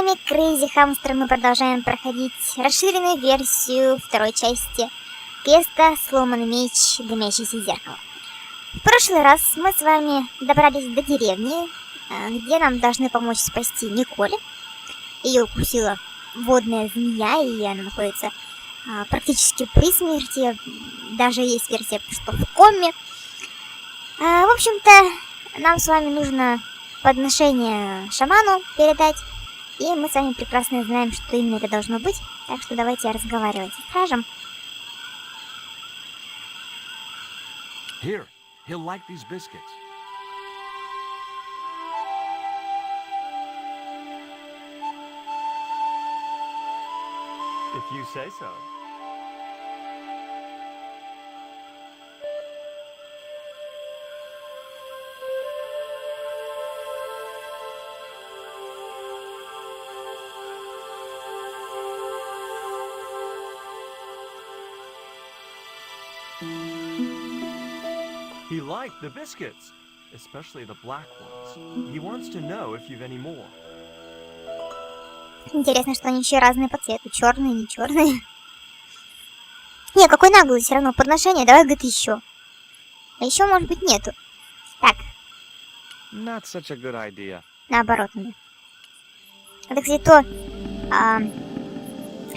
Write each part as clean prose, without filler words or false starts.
вами Крейзи Хамстер мы продолжаем проходить расширенную версию второй части квеста «Сломанный меч, дымящееся зеркало». В прошлый раз мы с вами добрались до деревни, где нам должны помочь спасти Николь. Ее укусила водная змея, и она находится практически при смерти. Даже есть версия, что в коме. В общем-то, нам с вами нужно подношение шаману передать. И мы с вами прекрасно знаем, что именно это должно быть. Так что давайте разговаривать с стражем. Here, he'll like these biscuits. If you say so. He liked the biscuits, especially the black ones. He wants to know if you've any more. Интересно, что они еще разные по цвету. Черные, не черные. Не, какой наглый, все равно подношение. Давай, говорит, еще. А еще, может быть, нету. Так. Not such a good idea. Наоборот, да. Это, кстати, то,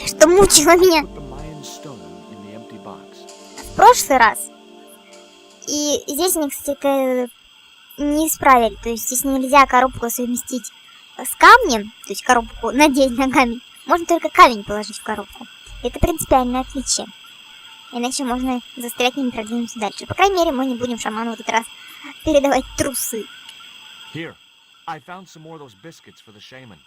что мучило меня в прошлый раз. И здесь они, кстати, это не исправили. То есть здесь нельзя коробку совместить с камнем. То есть коробку надеть на камень. Можно только камень положить в коробку. Это принципиальное отличие. Иначе можно застрять и не продвинуться дальше. По крайней мере, мы не будем шаману в этот раз передавать трусы. Here, I found some more of those biscuits for the shaman.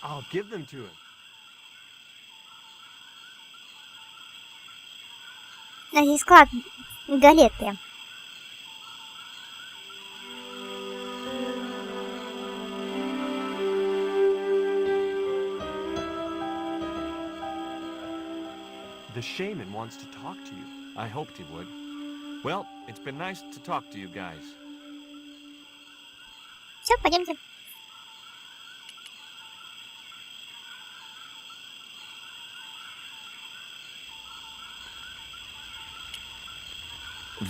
I'll give them to him. А здесь склад галеты. The shaman wants to talk to you. I hoped he would. Well, it's been nice to talk to you guys. Все, пойдемте.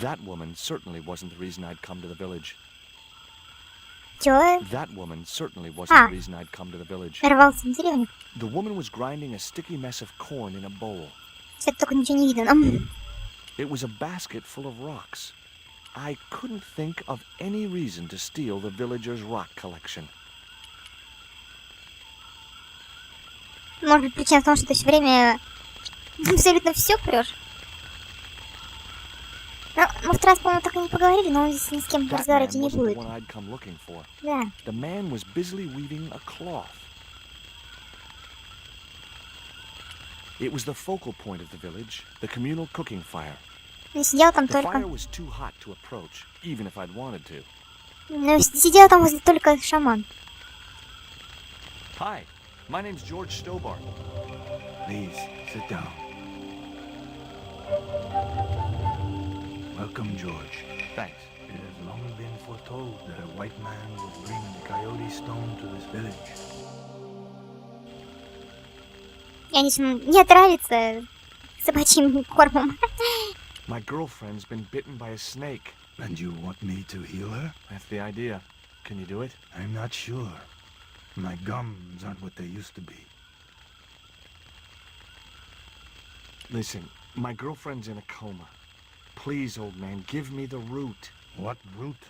That woman certainly wasn't the reason I'd come to the village. Чё? That woman certainly wasn't the reason I'd come to the village. Рвался на деревню. The woman was grinding a sticky mess of corn in a bowl. Все, только ничего не видно нам. It was a basket full of rocks. I couldn't think of any reason to steal the villagers' rock collection. Может быть, причина в том, что ты все время абсолютно все прешь. Ну, мы в тот раз, по-моему, так и не поговорили, но он здесь ни с кем разговаривать и не будет. Да. The man was busily weaving a cloth. It was the focal point of the village, the communal cooking fire. Не сидел там The только... fire was too hot to approach, even if I'd wanted to. Ну, сидел там возле только шаман. Hi, my name's George Stobart. Please, sit down. Welcome, George. Thanks. It has long been foretold that a white man would bring the coyote stone to this village. Я не отравиться собачьим кормом. My girlfriend's been bitten by a snake. And you want me to heal her? That's the idea. Can you do it? I'm not sure. My gums aren't what they used to be. Listen, my girlfriend's in a coma. Please, old man, give me the root. What root?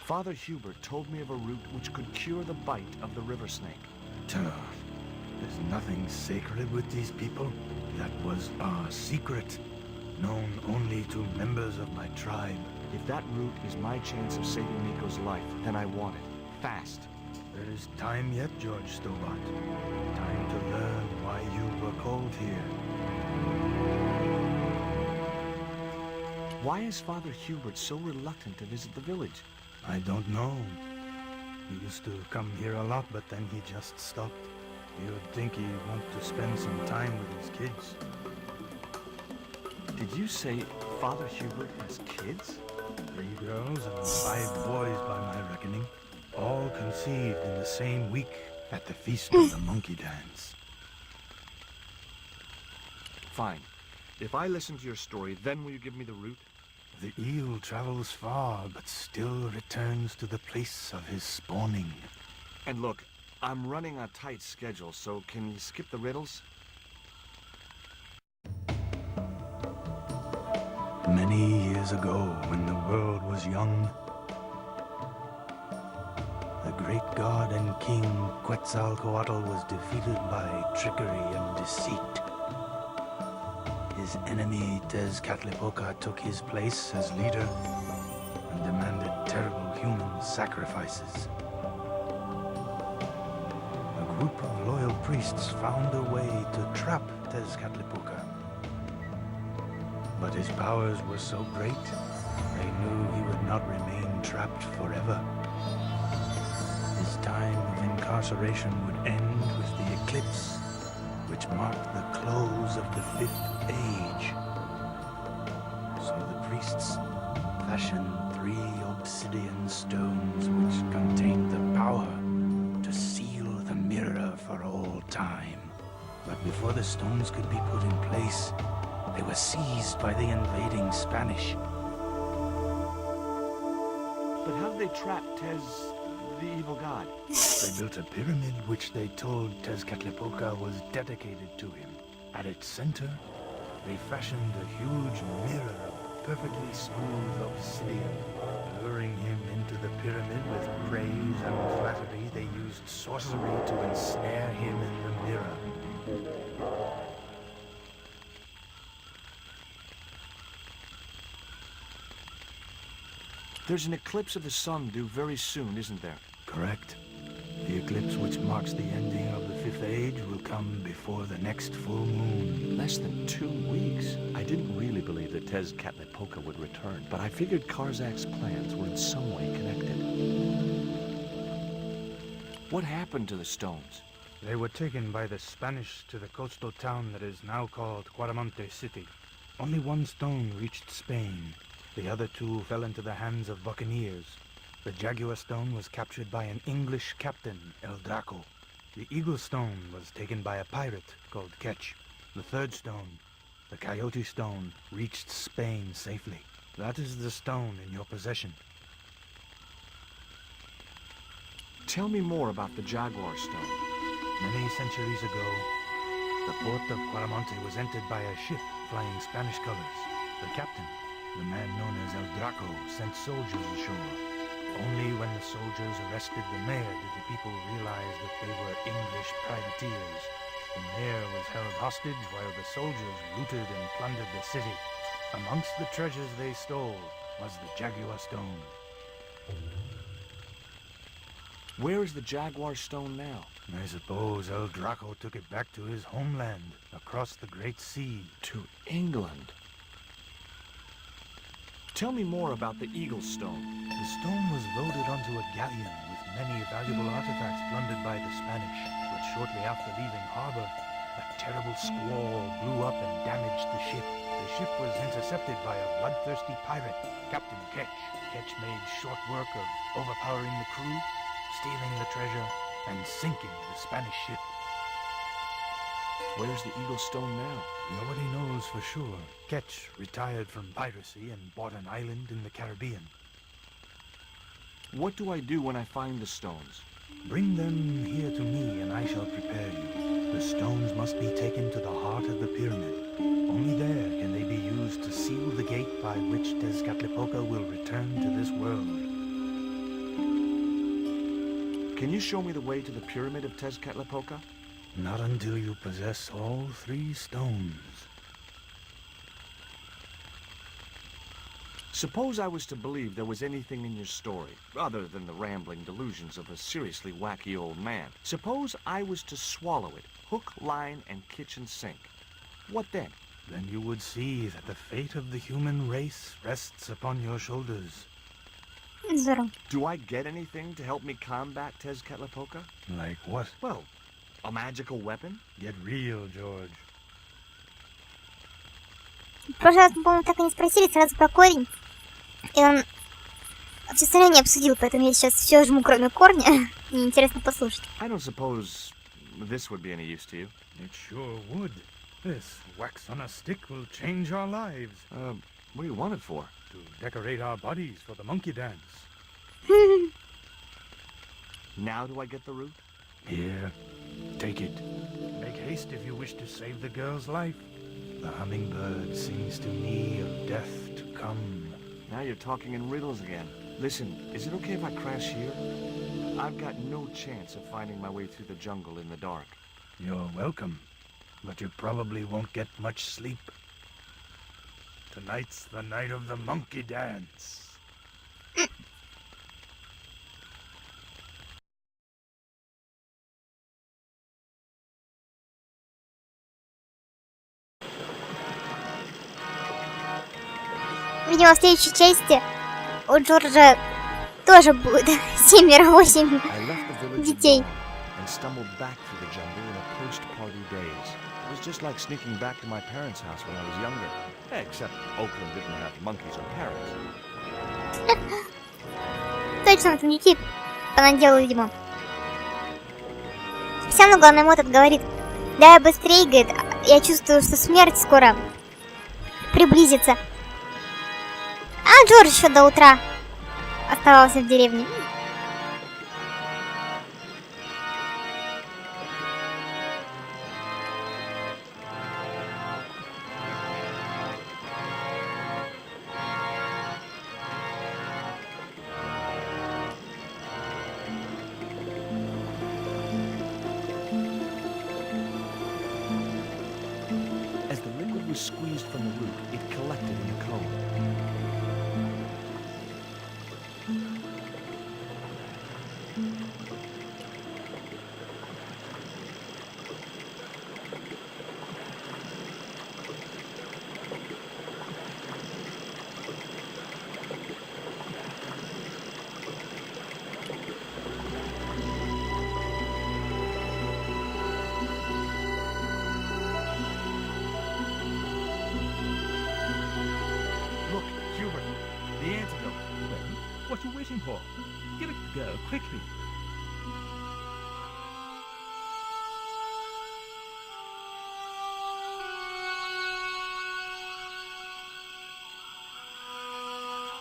Father Hubert told me of a root which could cure the bite of the river snake. There's nothing sacred with these people. That was our secret, known only to members of my tribe. If that root is my chance of saving Nico's life, then I want it. Fast. There is time yet, George Stobart. Time to learn why you were called here. Why is Father Hubert so reluctant to visit the village? I don't know. He used to come here a lot, but then he just stopped. You'd think he'd want to spend some time with his kids. Did you say Father Hubert has kids? 3 girls and 5 boys by my reckoning, all conceived in the same week at the Feast of the Monkey Dance. Fine. If I listen to your story, then will you give me the route? The eel travels far, but still returns to the place of his spawning. And look, I'm running a tight schedule, so can you skip the riddles? Many years ago, when the world was young, the great god and king Quetzalcoatl was defeated by trickery and deceit. His enemy Tezcatlipoca took his place as leader and demanded terrible human sacrifices. A group of loyal priests found a way to trap Tezcatlipoca. But his powers were so great, they knew he would not remain trapped forever. His time of incarceration would end with the eclipse, which marked the close of the 5th age. So the priests fashioned 3 obsidian stones which contained the power to seal the mirror for all time. But before the stones could be put in place, they were seized by the invading Spanish. But how did they trap Tez, the evil god? They built a pyramid which they told Tezcatlipoca was dedicated to him. At its center, they fashioned a huge mirror of perfectly smooth obsidian. Luring him into the pyramid with praise and flattery, they used sorcery to ensnare him in the mirror. There's an eclipse of the sun due very soon, isn't there? Correct. The eclipse which marks the ending of the 5th age will come before the next full moon. Less than 2 weeks. I didn't really believe that Tezcatlipoca would return, but I figured Karzak's plans were in some way connected. What happened to the stones? They were taken by the Spanish to the coastal town that is now called Quaramonte City. Only 1 stone reached Spain. The other 2 fell into the hands of buccaneers. The Jaguar stone was captured by an English captain, El Draco. The Eagle stone was taken by a pirate called Ketch. The 3rd stone, the Coyote stone, reached Spain safely. That is the stone in your possession. Tell me more about the Jaguar stone. Many centuries ago, the port of Quaramonte was entered by a ship flying Spanish colors. The captain, the man known as El Draco, sent soldiers ashore. Only when the soldiers arrested the mayor did the people realize that they were English privateers. The mayor was held hostage while the soldiers looted and plundered the city. Amongst the treasures they stole was the Jaguar stone. Where is the Jaguar stone now? I suppose El Draco took it back to his homeland, across the Great Sea. To England. Tell me more about the Eagle stone. The stone was loaded onto a galleon with many valuable artifacts plundered by the Spanish. But shortly after leaving harbor, a terrible squall blew up and damaged the ship. The ship was intercepted by a bloodthirsty pirate, Captain Ketch. Ketch made short work of overpowering the crew, stealing the treasure, and sinking the Spanish ship. Where's the Eagle stone now? Nobody knows for sure. Ketch retired from piracy and bought an island in the Caribbean. What do I do when I find the stones? Bring them here to me and I shall prepare you. The stones must be taken to the heart of the pyramid. Only there can they be used to seal the gate by which Tezcatlipoca will return to this world. Can you show me the way to the pyramid of Tezcatlipoca? Not until you possess all 3 stones. Suppose I was to believe there was anything in your story, other than the rambling delusions of a seriously wacky old man. Suppose I was to swallow it, hook, line, and kitchen sink. What then? Then you would see that the fate of the human race rests upon your shoulders. Здорово. Do I get anything to help me combat Tezcatlipoca? Like what? Well, a magical weapon? Get real, George. В прошлый раз мы, по-моему, так и не спросили сразу про корень. И он все остальное не обсудил, поэтому я сейчас все жму, кроме корня. Мне интересно послушать. I don't suppose this would be any use to you. It sure would. This wax on a stick will change our lives. What do you want it for? To decorate our bodies for the monkey dance. Now do I get the root? Here, take it. Make haste if you wish to save the girl's life. The hummingbird sings to me of death to come. Now you're talking in riddles again. Listen, is it okay if I crash here? I've got no chance of finding my way through the jungle in the dark. You're welcome, but you probably won't get much sleep. Tonight's the night of the monkey dance. Видимо, в следующей части у Джорджа тоже будет 7-8 I left the village детей. alone and stumbled back through the jungle in a post-party daze. It was just like sneaking back to my parents' house when I was younger. Except Oakland didn't have monkeys or parrots. Точно, там детей понаделал, видимо. Все равно главный мотот говорит: да, быстрее, говорит, я чувствую, что смерть скоро приблизится. А Джордж еще до утра оставался в деревне. As the liquid was squeezed from the root, it collected in a cone. Look, Hubert, the antidote. Well, what are you waiting for? Give it to the girl, quickly.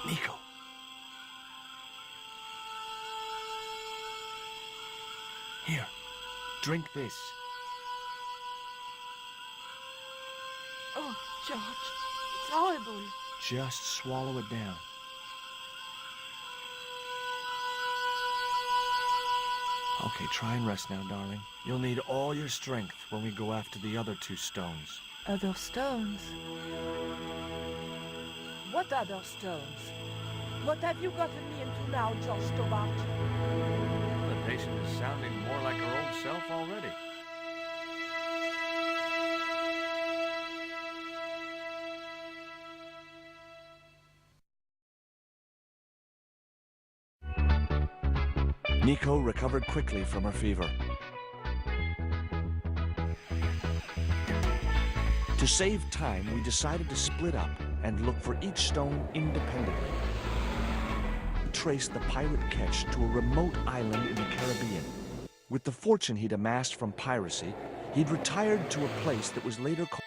Nico. Here, drink this. Oh, George, it's horrible. Just swallow it down. Okay, try and rest now, darling. You'll need all your strength when we go after the other two stones. Other stones? What other stones? What have you gotten me into now, George Stobart? The patient is sounding more like her old self already. Nico recovered quickly from her fever. To save time, we decided to split up and look for each stone independently. We traced the pirate ketch to a remote island in the Caribbean. With the fortune he'd amassed from piracy, he'd retired to a place that was later called...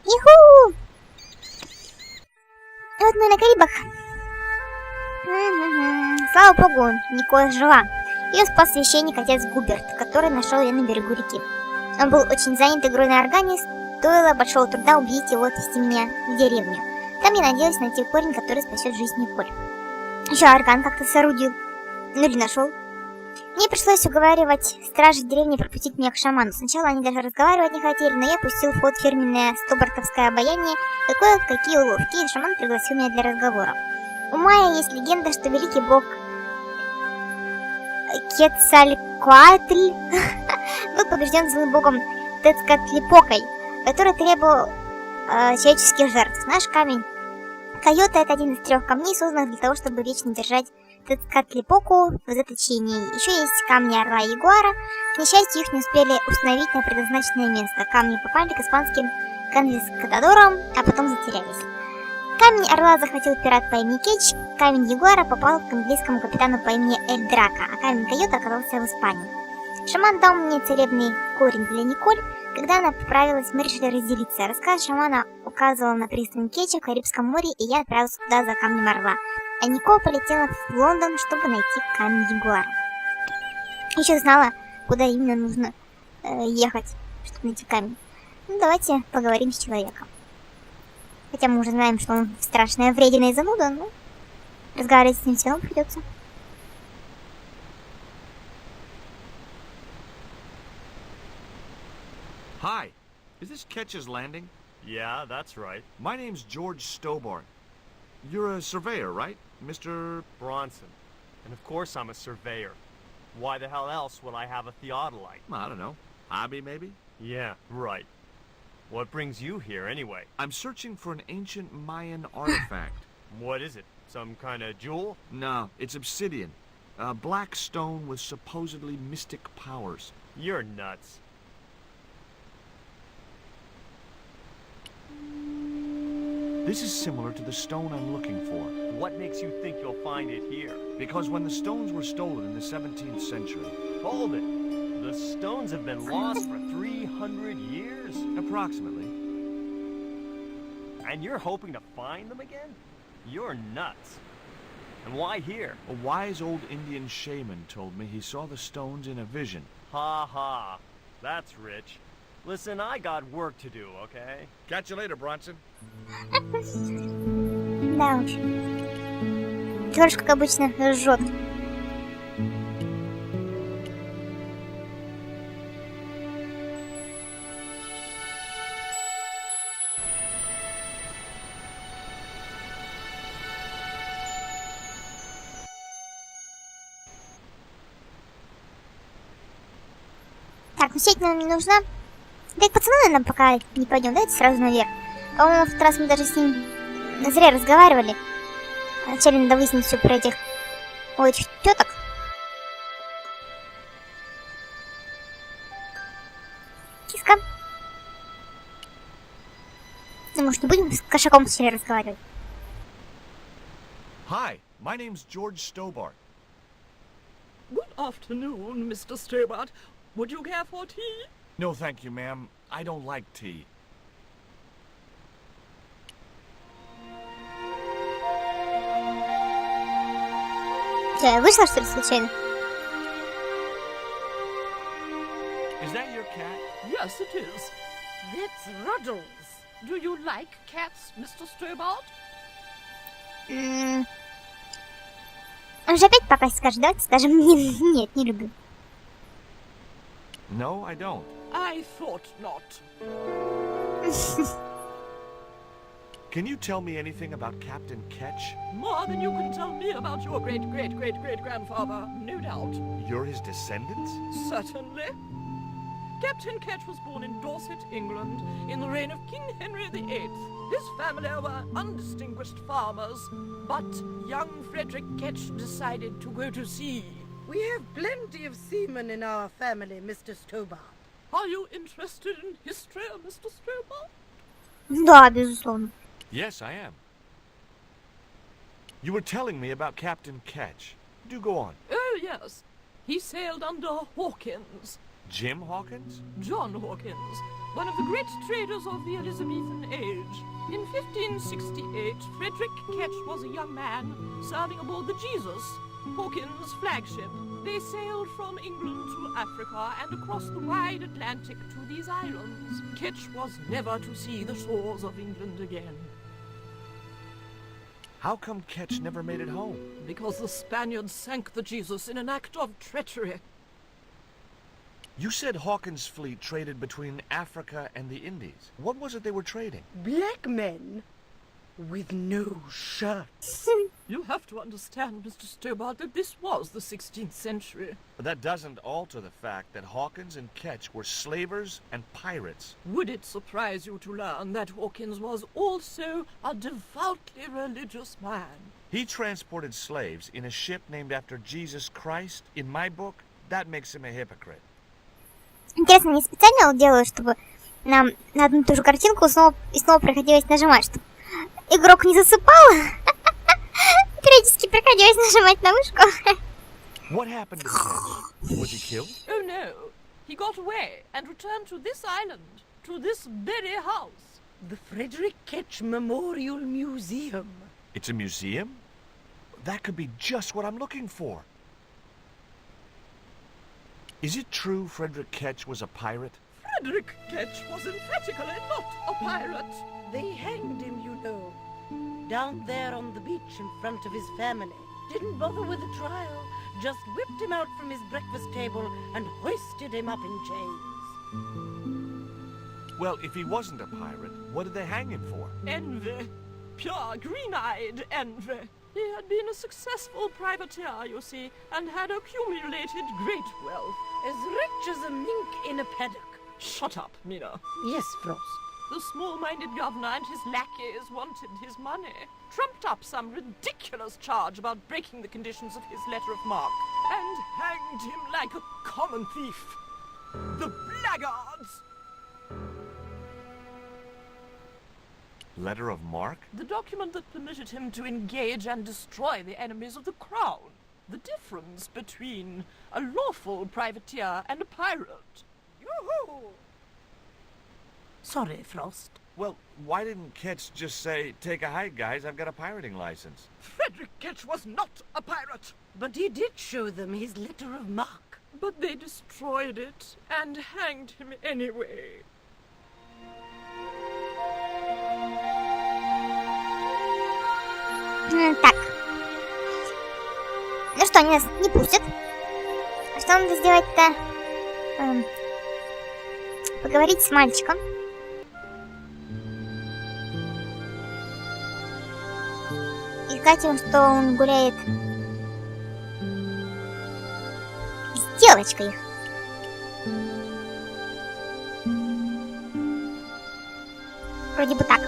Иху! Вот мы на Карибах. Слава богу, Николь жива. Ее спас священник отец Губерт, который нашел ее на берегу реки. Он был очень занят игрой на органе, стоило большого труда убедить его отвезти меня в деревню. Там я надеялась найти корень, который спасет жизнь Николь. Еще орган как-то соорудил. Ну или нашел. Мне пришлось уговаривать стражей деревни пропустить меня к шаману. Сначала они даже разговаривать не хотели, но я пустил в ход фирменное стобартовское обаяние, какие уловки, и шаман пригласил меня для разговора. У Майя есть легенда, что великий бог Кецалькоатль был побежден злым богом Тецкатлипокой, который требовал человеческих жертв. Наш камень Койота — это один из 3 камней, созданных для того, чтобы вечно держать Тецкатлипоку в заточении. Еще есть камни орла и ягуара. К несчастью, их не успели установить на предназначенное место. Камни попали к испанским конвискадорам, а потом затерялись. Камень орла захватил пират по имени Кетч, камень ягуара попал к английскому капитану по имени Эль Драка, а камень койота оказался в Испании. Шаман дал мне целебный корень для Николь. Когда она поправилась, мы решили разделиться. Рассказ шамана указывал на пристань Кетча в Карибском море, и я отправился туда за камнем орла. А Николь полетела в Лондон, чтобы найти камень ягуара. Еще знала, куда именно нужно ехать, чтобы найти камень. Ну, давайте поговорим с человеком. Хотя мы уже знаем, что он страшная вредина и зануда, но разговаривать с ним все равно придется. Hi, is this Ketch's Landing? Yeah, that's right. My name's George Stobart. You're a surveyor, right, Mr. Bronson. And of course I'm a surveyor. Why the hell else would I have a theodolite? I don't know. Hobby, maybe? Yeah, right. What brings you here anyway? I'm searching for an ancient Mayan artifact. What is it? Some kind of jewel? No, it's obsidian. A black stone with supposedly mystic powers. You're nuts. This is similar to the stone I'm looking for. What makes you think you'll find it here? Because when the stones were stolen in the 17th century... Hold it! The stones have been lost for 300 years? Approximately. And you're hoping to find them again? You're nuts. And why here? A wise old Indian shaman told me he saw the stones in a vision. Ha ha. That's rich. Listen, I got work to do, okay? Catch you later, Bronson. Да уж. Джордж, как обычно, жжет. Так, ну сеть нам не нужна. Да и к пацану, наверное, пока не пойдем. Давайте сразу наверх. По-моему, в тот раз мы даже с ним зря разговаривали. Вначале надо выяснить все про этих теток. Киска. Ну, может, не будем с кошаком вначале разговаривать? Hi, my name's George Stobart. Good afternoon, Mr. Stobart. Would you care for tea? No, thank you, ma'am. I don't like tea. Я вышла, что ли, случайно? Is that your cat? Yes, it is. That's Ruddles. Do you like cats, Mr. Stobart? Он же опять пока скажет, давайте скажем, нет, не люблю. No, I don't. I thought not. Can you tell me anything about Captain Ketch? More than you can tell me about your great-great-great-great-grandfather, no doubt. You're his descendants? Certainly. Captain Ketch was born in Dorset, England, in the reign of King Henry VIII. His family were undistinguished farmers, but young Frederick Ketch decided to go to sea. We have plenty of seamen in our family, Mr. Stobart. Are you interested in history, Mr. Stobart? Да, безусловно. Yes, I am. You were telling me about Captain Ketch. Do go on. Oh, yes. He sailed under Hawkins. Jim Hawkins? John Hawkins, one of the great traders of the Elizabethan age. In 1568, Frederick Ketch was a young man serving aboard the Jesus, Hawkins' flagship. They sailed from England to Africa and across the wide Atlantic to these islands. Ketch was never to see the shores of England again. How come Ketch never made it home? Because the Spaniards sank the Jesus in an act of treachery. You said Hawkins' fleet traded between Africa and the Indies. What was it they were trading? Black men with no shirts. You have to understand, Mr. Stobart, that this was the 16th century. But that doesn't alter the fact that Hawkins and Ketch were slavers and pirates. Would it surprise you to learn that Hawkins was also a devoutly religious man? He transported slaves in a ship named after Jesus Christ. In my book, that makes him a hypocrite. Интересно, они специально делают, чтобы нам на одну и ту же картинку снова и снова приходилось нажимать, чтобы игрок не засыпал. Периодически приходилось нажимать на мышку. What happened to Ketch? Was he killed? Oh no, he got away and returned to this island, to this very house. The Frederick Ketch Memorial Museum. It's a museum? That could be just what I'm looking for. Is it true Frederick Ketch was a pirate? Frederick Ketch was emphatically not a pirate. They hanged him, you know. Down there on the beach in front of his family. Didn't bother with a trial. Just whipped him out from his breakfast table and hoisted him up in chains. Well, if he wasn't a pirate, what did they hang him for? Envy. Pure green-eyed envy. He had been a successful privateer, you see, and had accumulated great wealth. As rich as a mink in a paddock. Shut up, Mina. Yes, Frost. The small-minded governor and his lackeys wanted his money, trumped up some ridiculous charge about breaking the conditions of his letter of marque, and hanged him like a common thief. The blackguards! Letter of marque? The document that permitted him to engage and destroy the enemies of the crown. The difference between a lawful privateer and a pirate. Yoo-hoo! Sorry, Frost. Well, why didn't Ketch just say, take a hike, guys, I've got a pirating license? Frederick Ketch was not a pirate, But he did show them his letter of marque. but they destroyed it and hanged him anyway. Так. Ну что, они нас не пустят. Что надо сделать-то? Поговорить с мальчиком. И сказать ему, что он гуляет с девочкой их. Вроде бы так.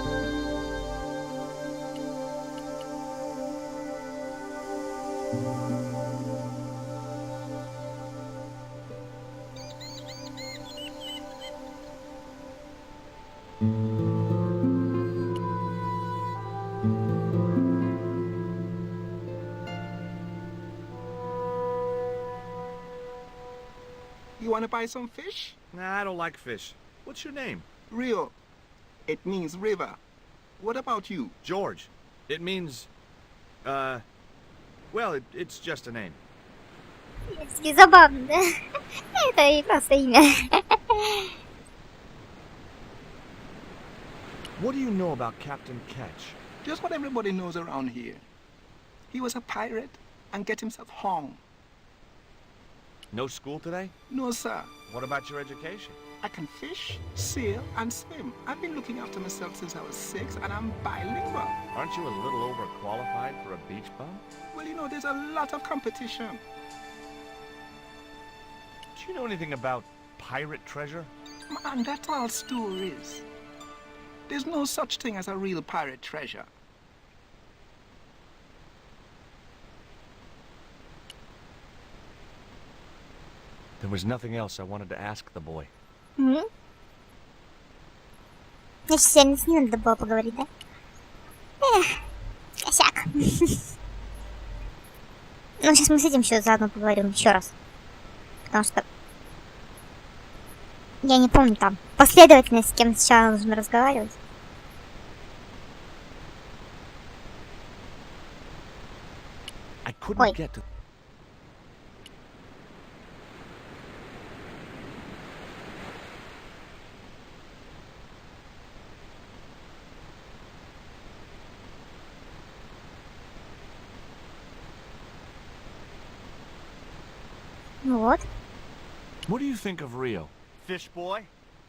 You want to buy some fish? Nah, I don't like fish. What's your name? Rio. It means river. What about you? George. It means, well, it's just a name. Забавно, да? Это и просто имя. What do you know about Captain Ketch? Just what everybody knows around here. He was a pirate and get himself hung. No school today? No, sir. What about your education? I can fish, sail, and swim. I've been looking after myself since I was 6, and I'm bilingual. Aren't you a little overqualified for a beach bum? Well, you know, there's a lot of competition. Do you know anything about pirate treasure? Man, that's all stories. There's no such thing as a real pirate treasure. There was nothing else I wanted to ask the boy. Значит, сегодня с ним надо было поговорить, да? Эх, косяк. Ну, сейчас мы с этим еще заодно поговорим еще раз. Потому что я не помню там последовательность, с кем сначала нужно разговаривать. I couldn't Ой. get to... Ну вот. What do you think of Rio? Fish boy?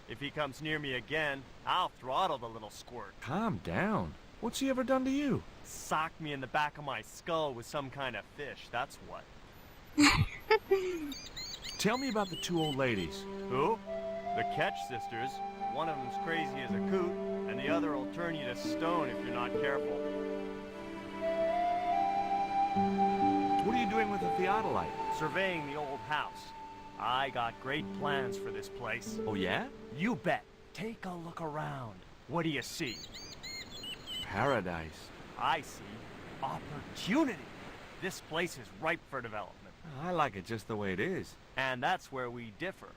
If he comes near me again, I'll throttle the little squirt. Calm down. What's he ever done to you? Sock me in the back of my skull with some kind of fish, that's what. Tell me about the two old ladies. Who? The Ketch sisters. One of them's crazy as a coot, and the other will turn you to stone if you're not careful. What are you doing with the theodolite? Surveying the old house. I got great plans for this place. Oh, yeah? You bet. Take a look around. What do you see? Paradise. I see opportunity. This place is ripe for development. I like it just the way it is. And that's where we differ.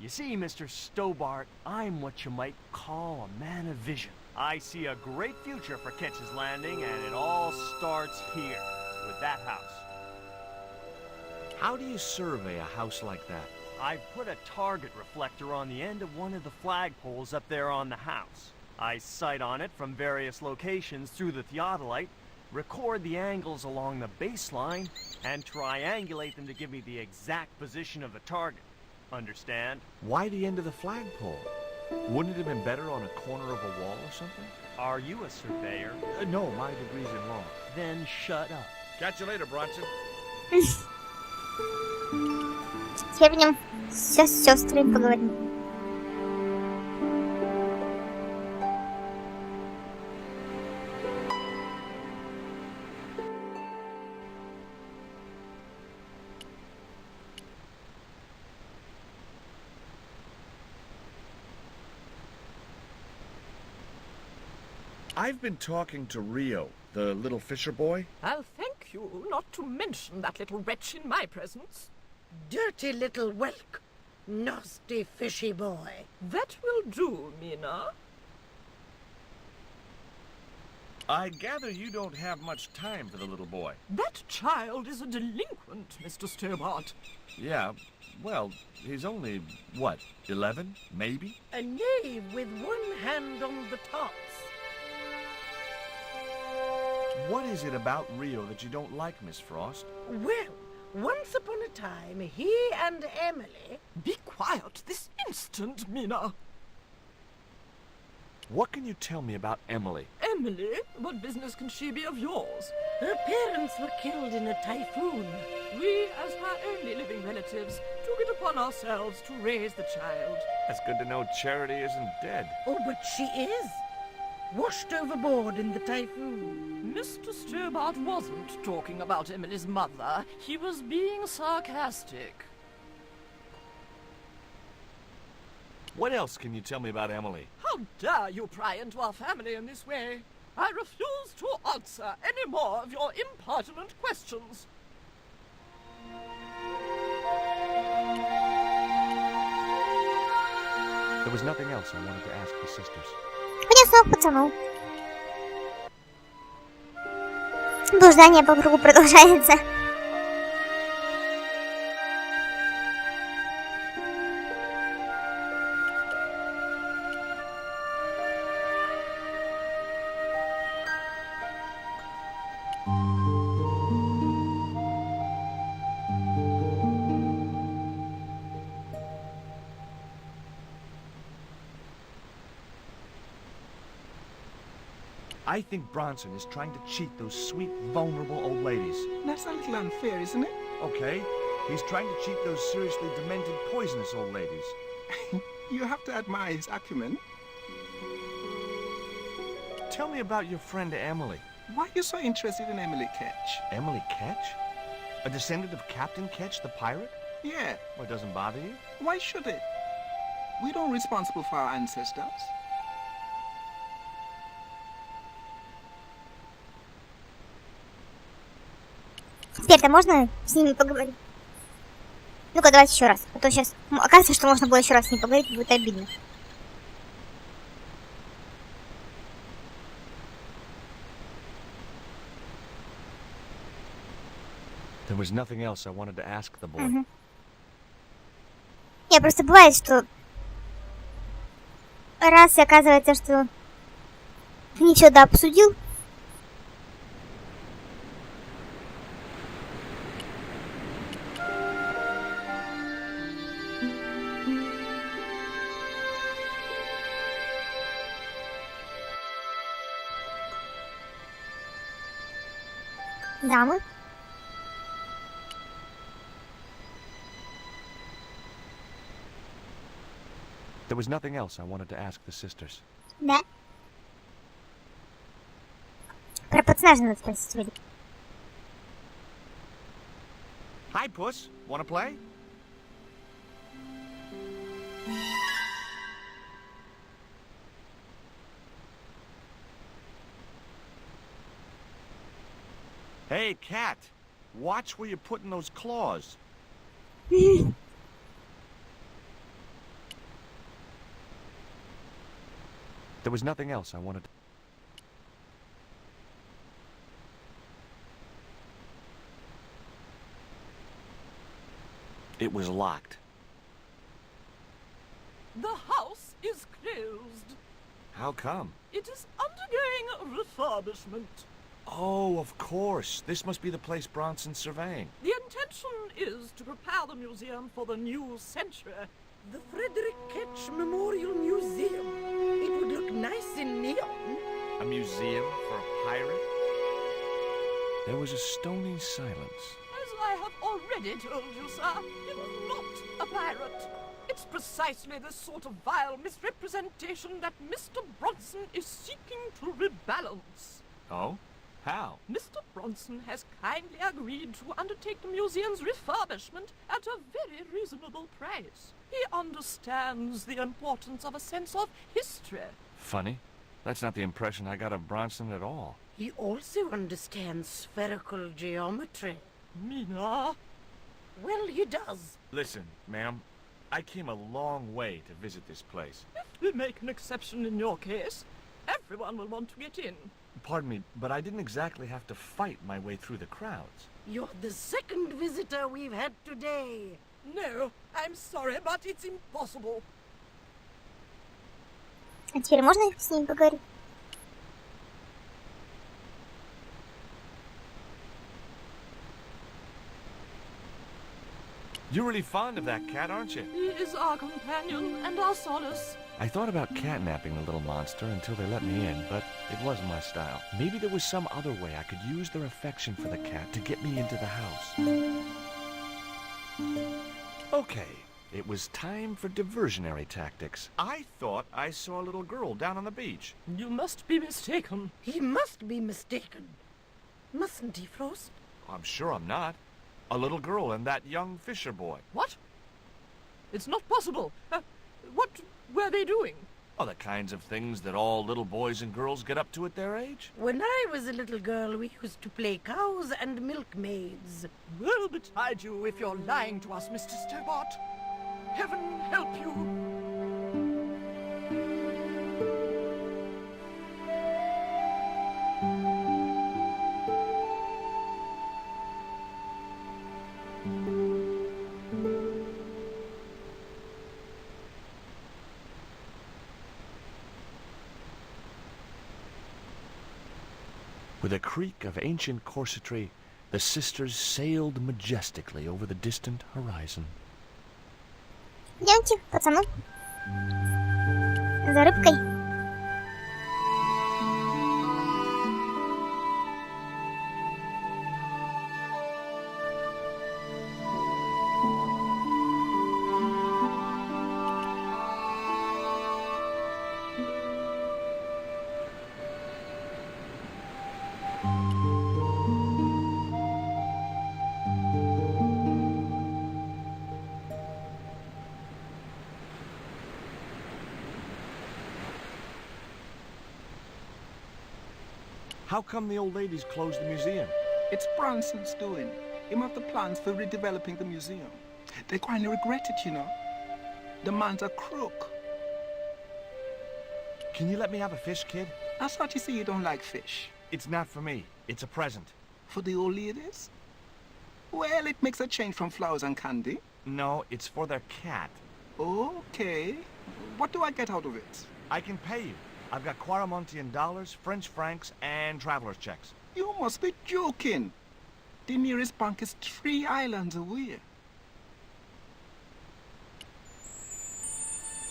You see, Mr. Stobart, I'm what you might call a man of vision. I see a great future for Ketch's Landing, and it all starts here, with that house. How do you survey a house like that? I've put a target reflector on the end of one of the flagpoles up there on the house. I sight on it from various locations through the theodolite, record the angles along the baseline, and triangulate them to give me the exact position of the target. Understand? Why the end of the flagpole? Wouldn't it have been better on a corner of a wall or something? Are you a surveyor? No, my degree's in law. Then shut up. Catch you later, Bronson. Теперь в нем все с сестрами поговорим. I've been talking to Rio, the little fisher boy. I'll thank you not to mention that little wretch in my presence. Dirty little whelk. Nasty fishy boy. That will do, Mina. I gather you don't have much time for the little boy. That child is a delinquent, Mr. Stobart. Yeah, well, he's only, what, 11, maybe? A knave with one hand on the tops. What is it about Rio that you don't like, Miss Frost? Well, once upon a time, he and Emily... Be quiet this instant, Mina. What can you tell me about Emily? Emily? What business can she be of yours? Her parents were killed in a typhoon. We, as her only living relatives, took it upon ourselves to raise the child. That's good to know Charity isn't dead. Oh, but she is. Washed overboard in the typhoon. Mr. Stobart wasn't talking about Emily's mother. He was being sarcastic. What else can you tell me about Emily? How dare you pry into our family in this way? I refuse to answer any more of your impertinent questions. There was nothing else I wanted to ask the sisters. Понесло пацанов. Блуждание по кругу продолжается. I think Bronson is trying to cheat those sweet, vulnerable old ladies. That's a little unfair, isn't it? Okay, he's trying to cheat those seriously demented, poisonous old ladies. You have to admire his acumen. Tell me about your friend Emily. Why are you so interested in Emily Ketch? Emily Ketch? A descendant of Captain Ketch, the pirate? Yeah, Well, it doesn't bother you? why should it? We don't responsible for our ancestors. Теперь-то можно с ними поговорить? Ну-ка, давайте еще раз. А то сейчас оказывается, что можно было еще раз с ним поговорить, будет обидно. There was nothing else I wanted to ask the boy. Не, просто бывает, что раз и оказывается, что ничего да обсудил. Дамы. There was nothing else I wanted to ask the sisters. Да. Про пацана же надо спросить, вроде. Hi, Puss. Wanna play? Hey, cat. Watch where you're putting those claws. There was nothing else I wanted to... It was locked. The house is closed. How come? It is undergoing refurbishment. Oh, of course. This must be the place Bronson's surveying. The intention is to prepare the museum for the new century. The Frederick Ketch Memorial Museum. It would look nice in neon. A museum for a pirate? There was a stony silence. As I have already told you, sir, he was not a pirate. It's precisely this sort of vile misrepresentation that Mr. Bronson is seeking to rebalance. Oh? How? Mr. Bronson has kindly agreed to undertake the museum's refurbishment at a very reasonable price. He understands the importance of a sense of history. Funny. That's not the impression I got of Bronson at all. He also understands spherical geometry. Mina? Well, he does. Listen, ma'am. I came a long way to visit this place. If we make an exception in your case, everyone will want to get in. Pardon me, but I didn't exactly have to fight my way through the crowds. You're the second visitor we've had today. No, I'm sorry, but it's impossible. А теперь можно с ним поговорить? You're really fond of that cat, aren't you? He is our companion and our solace. I thought about catnapping the little monster until they let me in, but it wasn't my style. Maybe there was some other way I could use their affection for the cat to get me into the house. Okay, it was time for diversionary tactics. I thought I saw a little girl down on the beach. You must be mistaken. He must be mistaken. Mustn't he, Frost? I'm sure I'm not. A little girl and that young fisher boy. What? It's not possible. What were they doing? Oh, the kinds of things that all little boys and girls get up to at their age. When I was a little girl, we used to play cows and milkmaids. Woe betide you if you're lying to us, Mr. Stobart. Heaven help you. With a creak of ancient corsetry, the sisters sailed majestically over the distant horizon. Идемте, пацаны. За рыбкой. How come the old ladies closed the museum? It's Bronson's doing. Him have the plans for redeveloping the museum. They quite regret it, you know. The man's a crook. Can you let me have a fish, kid? I thought you say you don't like fish. It's not for me. It's a present. For the old ladies? Well, it makes a change from flowers and candy. No, it's for their cat. Okay. What do I get out of it? I can pay you. I've got Quarramontian dollars, French francs, and traveler's checks. You must be joking. The nearest bank is 3 islands away.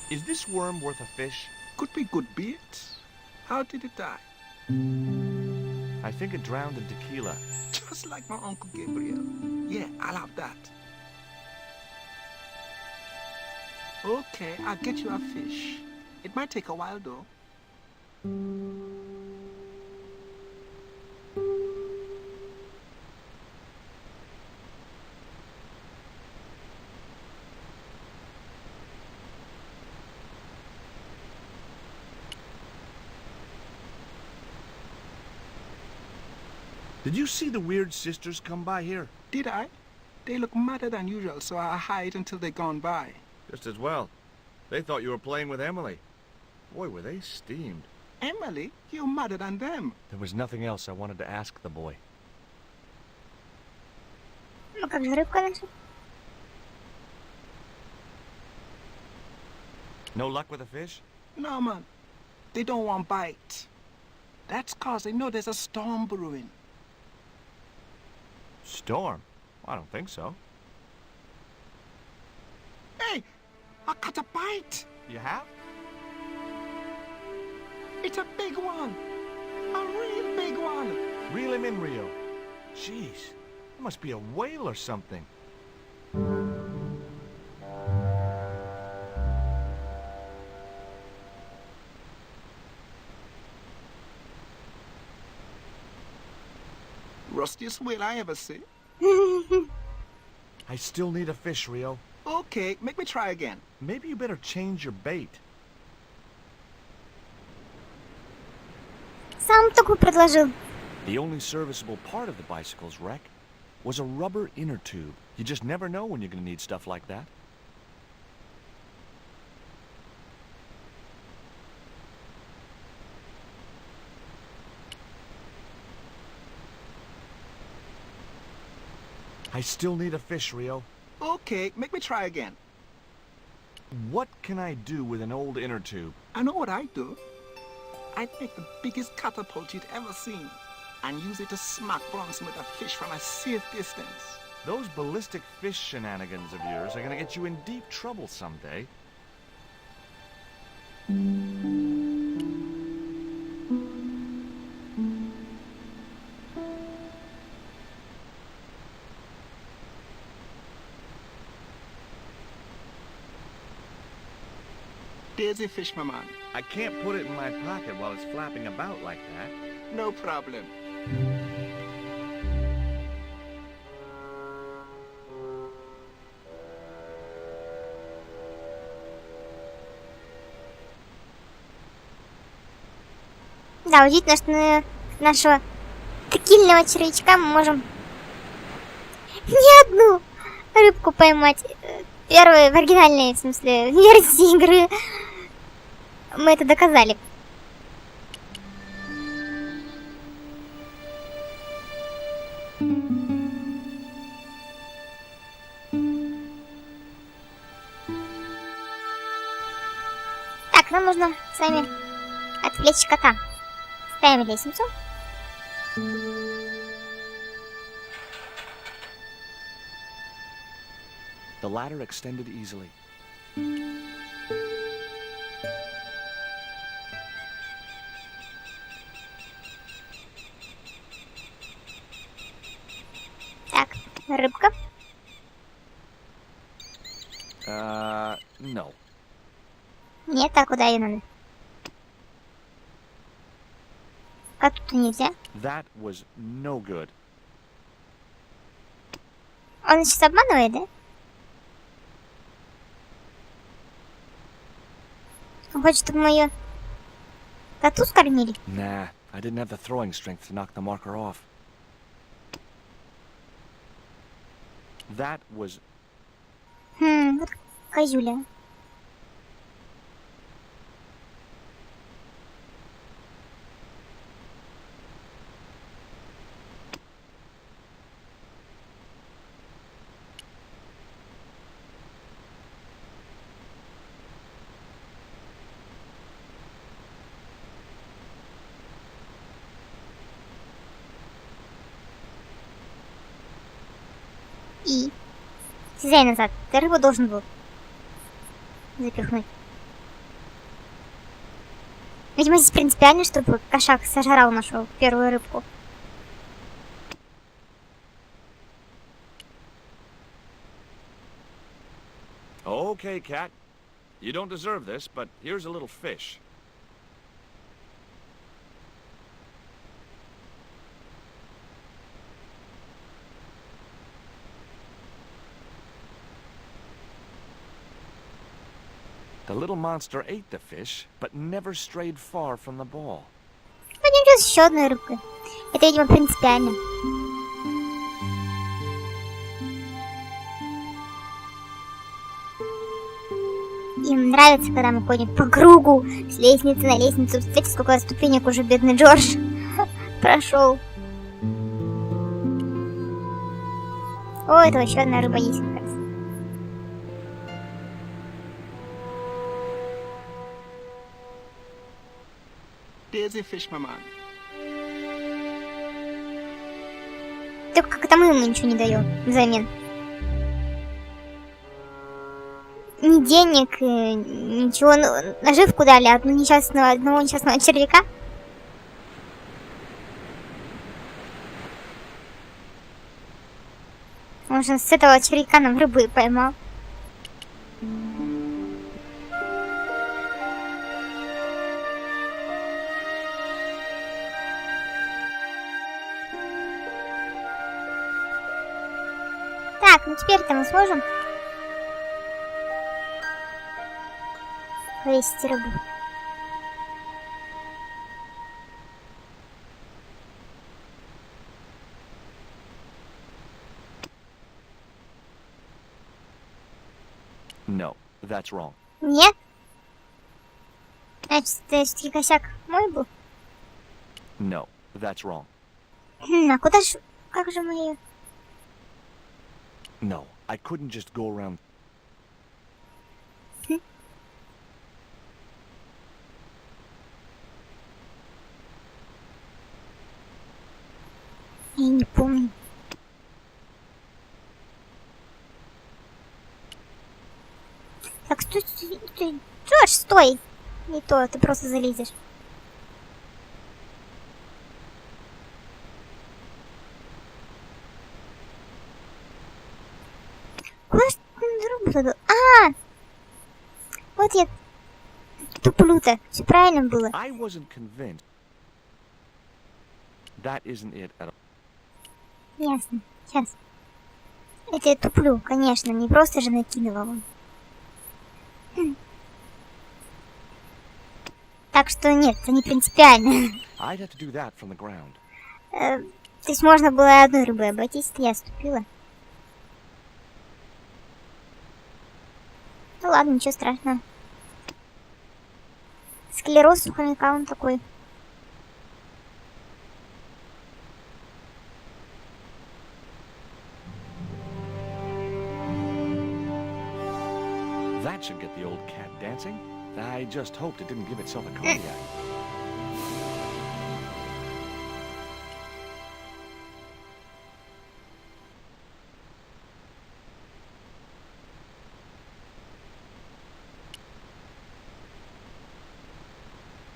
Is this worm worth a fish? Could be good bait. How did it die? I think it drowned in tequila. Just like my Uncle Gabriel. Yeah, I'll have that. Okay, I'll get you a fish. It might take a while, though. Did you see the weird sisters come by here? Did I? They look madder than usual, so I hide until they're gone by. Just as well. They thought you were playing with Emily. Boy, were they steamed. Emily, you're madder than them. There was nothing else I wanted to ask the boy. Ну как же рыбка наша? No luck with a fish? No, man. They don't want bite. That's cause they know there's a storm brewing. Storm? I don't think so. Hey, I caught a bite. You have? It's a big one. A real big one. Reel him in, Rio. Jeez, it must be a whale or something. Rustiest whale I ever see. I still need a fish, Rio. Okay, make me try again. Maybe you better change your bait. Сам только предложил. The only serviceable part of the bicycle's wreck was a rubber inner tube. You just never know when you're gonna need stuff like that. I still need a fish, Rio. Okay, make me try again. What can I do with an old inner tube? I know what I'd do. I'd make the biggest catapult you'd ever seen and use it to smack Bronson with a fish from a safe distance. Those ballistic fish shenanigans of yours are gonna get you in deep trouble someday. There's a fish, my man. I can't put it in my pocket while it's flapping about like that. No problem. Да, удивительно, что на нашего текильного червячка мы можем не одну рыбку поймать. Первой, в оригинальной, в смысле, версии игры мы это доказали. Так, нам нужно с вами отвлечь кота. Ставим лестницу. The ladder extended easily. Так, рыбка. No. Нет, а куда ее надо? Коту нельзя. That was no good. Он сейчас обманывает, да? Он хочет, чтобы мы ее коту скормили. Nah, I didn't have the throwing strength to knock the marker off. That was... Вот козюля. И слезай назад. Ты рыбу должен был запихнуть. Видимо, здесь принципиально, чтобы кошак сожрал нашу первую рыбку. Okay, cat. You don't deserve this, but here's a little fish. The little monster ate the fish, but never strayed far from the ball. пойдемте с еще одной рыбкой. Это, видимо, принципиально. Им нравится, когда мы ходим по кругу, с лестницы на лестницу. Смотрите, сколько ступенек уже бедный Джордж прошел. О, это еще одна рыба есть как раз. There's a fish, my man. Только как-то мы ему ничего не даем взамен. Ни денег, ничего. Ну, наживку дали одного несчастного червяка. Он же с этого червяка нам рыбы поймал. Так, ну теперь-то мы сможем вывести рыбу. No, that's wrong. Нет? Значит, все-таки косяк мой был? No, that's wrong. А куда ж... Как же мы ее... No, I couldn't just go around. Я не помню. Так, стой, Джордж, стой! Не то, ты просто залезешь. Куда ж ты рыбу-то? Вот я туплю-то. Все правильно было. I wasn't convinced. That isn't it at all. Ясно. Сейчас. Это я туплю, конечно, не просто же накидывала. Так что нет, это не принципиально. I'd have to do that from the ground. То есть можно было и одной рыбой обойтись, я ступила. Ну ладно, ничего страшного. Склероз у хомяка он такой. That should get the old cat dancing. I just hoped it didn't give itself a cardiac.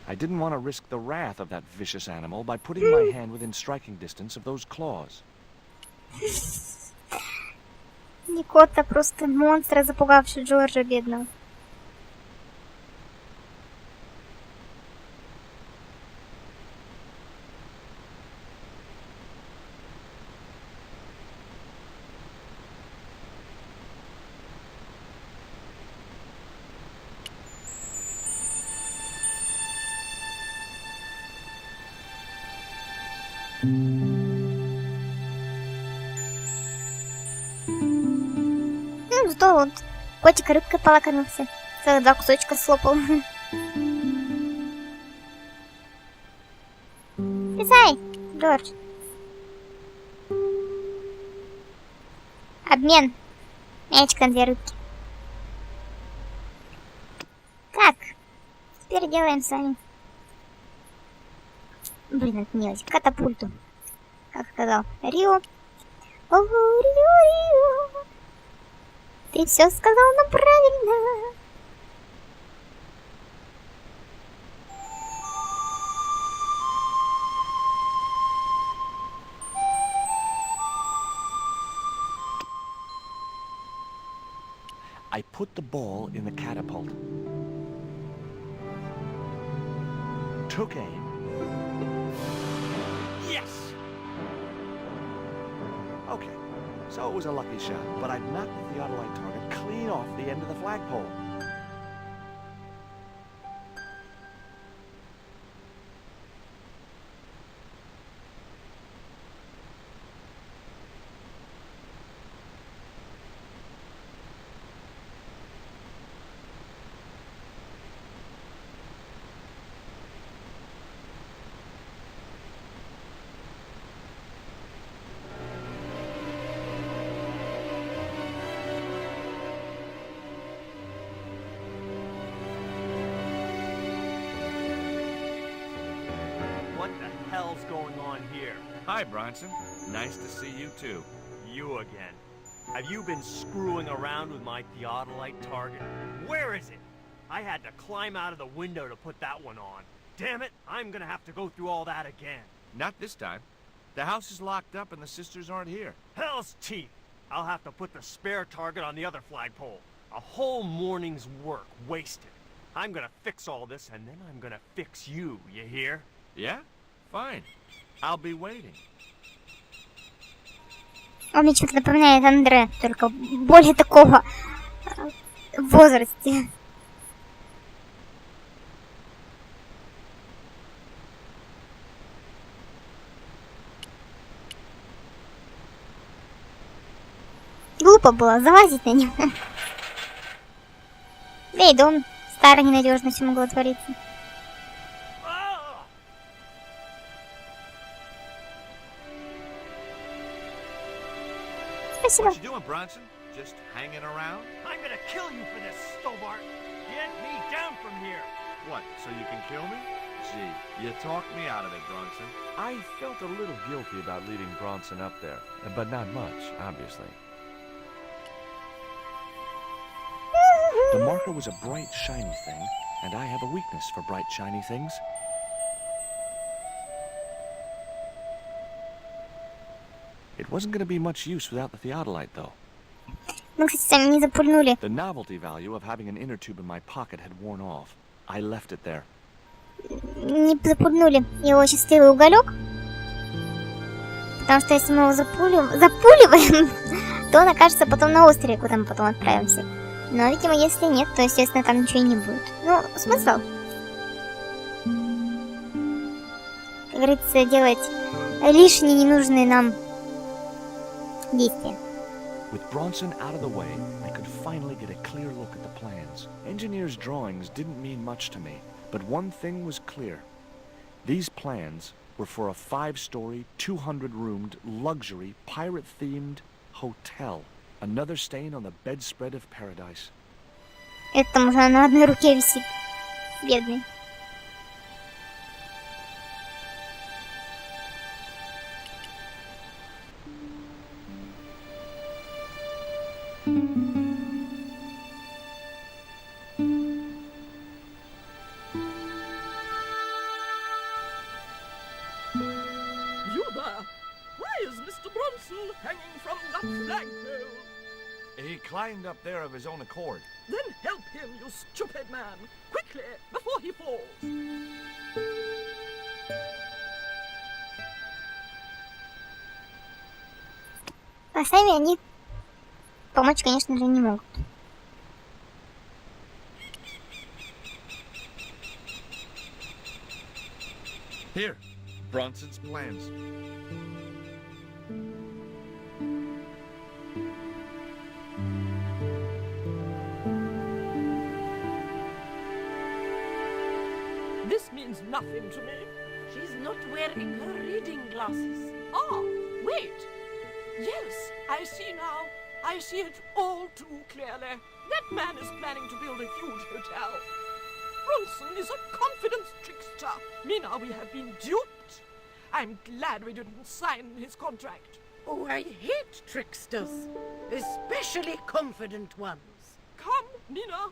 I didn't want to risk the wrath of that vicious animal by putting my hand within striking distance of those claws. Николь-то просто монстр, запугавший Джорджа бедного. Ну, зато вот котик рыбкой полакомился. Целых 2 кусочка слопал. Писай, Джордж. Обмен. Мячик на 2 рыбки. Так. Теперь делаем с вами. Блин, это мелочь. Катапульту. Как сказал Рио. О, Рио. Ты все сказал нам правильно. I put the ball in the catapult. Took aim. Yes! Okay, so it was a lucky shot, but I knocked the theodolite target clean off the end of the flagpole. hell's going on here? Hi, Bronson. Nice to see you too. You again. Have you been screwing around with my theodolite target? Where is it? I had to climb out of the window to put that one on. Damn it, I'm gonna have to go through all that again. Not this time. The house is locked up and the sisters aren't here. Hell's teeth! I'll have to put the spare target on the other flagpole. A whole morning's work wasted. I'm gonna fix all this and then I'm gonna fix you, you hear? Yeah? Fine. I'll be waiting. Он мне что-то напоминает Андре, только более такого в возрасте. Глупо было залазить на него. Да и дом старый, ненадежный, все могло твориться. Спасибо. What you doing, Bronson? Just hanging around? I'm gonna kill you for this, Stobart! Get me down from here! What, so you can kill me? Gee, you talked me out of it, Bronson. I felt a little guilty about leading Bronson up there, but not much, obviously. The marker was a bright, shiny thing, and I have a weakness for bright, shiny things. It wasn't going to be much use without the theodolite, though. Мы, кстати, сами не запульнули. The novelty value of having an inner tube in my pocket had worn off. I left it there. Не запульнули его счастливый уголек. Потому что если мы его запуливаем, то он окажется потом на острове, куда мы потом отправимся. Но, видимо, если нет, то, естественно, там ничего и не будет. Ну, смысл? Как говорится, делать лишние ненужные нам действия. With Bronson out of the way, I could finally get a clear look at the plans. Engineers' drawings didn't mean much to me, but one thing was clear. These plans were for a 5-story, 200-roomed, luxury, pirate-themed hotel. Another stain on the bedspread of paradise. Это там уже на одной руке висит. Бедный. You there! Why is Mr. Bronson hanging from that flagpole? He climbed up there of his own accord. Then help him, you stupid man! Quickly, before he falls! А сами они помочь, конечно же, не могут. Here, Bronson's plans. This means nothing to me. She's not wearing her reading glasses. Ah, wait! Yes, I see now. I see it all too clearly. That man is planning to build a huge hotel. Bronson is a confidence trickster. Mina, we have been duped. I'm glad we didn't sign his contract. Oh, I hate tricksters, especially confident ones. Come, Mina.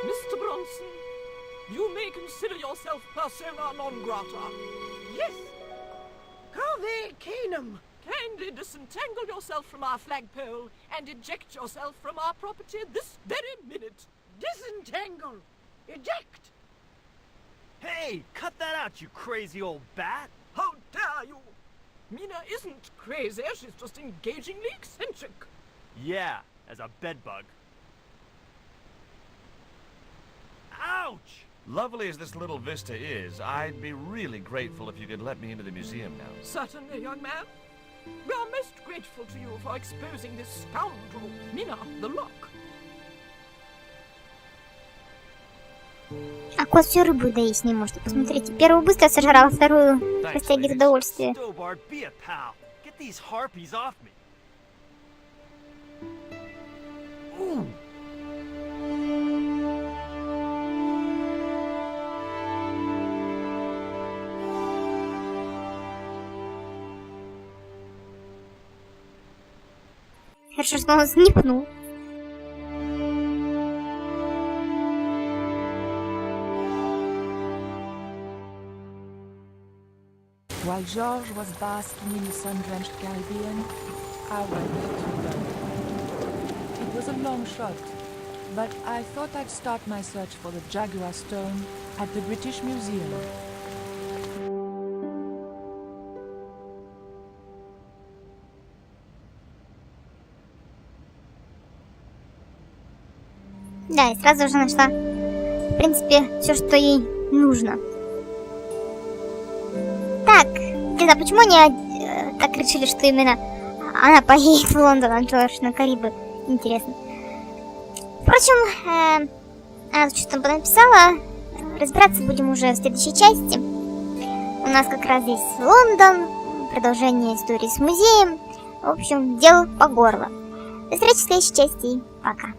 Mr. Bronson, you may consider yourself persona non grata. Yes, Cave Canum. Kindly disentangle yourself from our flagpole and eject yourself from our property this very minute. Disentangle. Eject. Hey, cut that out, you crazy old bat! How dare you! Mina isn't crazy, she's just engagingly eccentric. Yeah, as a bedbug. Ouch! Lovely as this little vista is, I'd be really grateful if you could let me into the museum now. Certainly, young man. We are most grateful to you for exposing this scoundrel, Mina the Lock. А кот всю рыбу доесть не может. Посмотрите, первую быстро сожрала, вторую растягивает удовольствие. Stobart, be a pal. Get these harpies off me. Хорошо, что он сникнул. While George was basking in the sun-drenched Caribbean, I went to London. It was a long shot, but I thought I'd start my search for the Jaguar Stone at the British Museum. Да, и сразу же нашла, в принципе, все, что ей нужно. Так, не знаю, почему они так решили, что именно она поедет в Лондон, а Джордж на Карибы. Интересно. Впрочем, она что-то там написала. Разбираться будем уже в следующей части. У нас как раз здесь Лондон, продолжение истории с музеем. В общем, дел по горло. До встречи в следующей части. Пока.